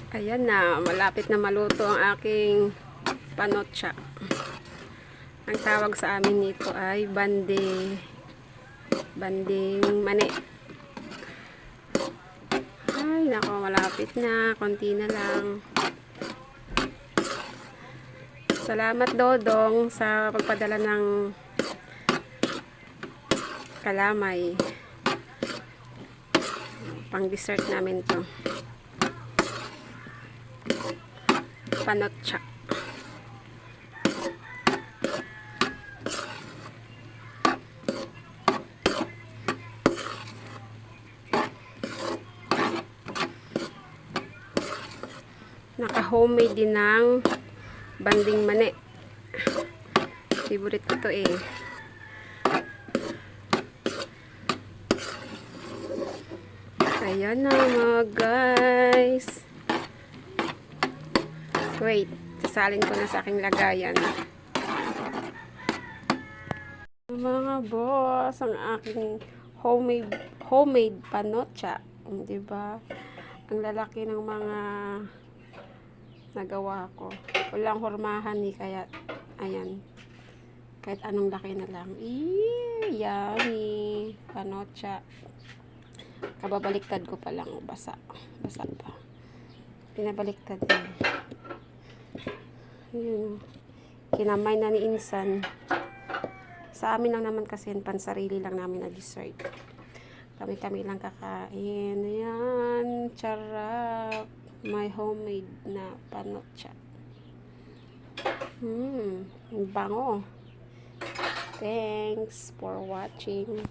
Ayan na, malapit na maluto ang aking panotcha. Ang tawag sa amin nito ay banding mani. Ay, nako, malapit na. Konti na lang. Salamat, Dodong, sa pagpadala ng kalamay. Pang dessert namin to. Panotcha. Naka-homemade din ng banding mani. Favorite ko to eh. Ayan na mga guys. Wait, sasalin ko na sa aking lagayan. Mga boss, ang aking homemade panotcha. Diba? Ang lalaki ng mga nagawa ko. Walang hurmahan eh, kaya ayan. Kahit anong laki na lang. Yummy. Panotcha. Kababaliktad ko pa lang. Basa pa. Pinabaliktad eh. Ayun. Kinamay na ni Insan. Sa amin lang naman kasi pansarili lang namin na dessert. Kami lang kakain. Ayan. Charap. My homemade na panotcha. Bango. Thanks for watching.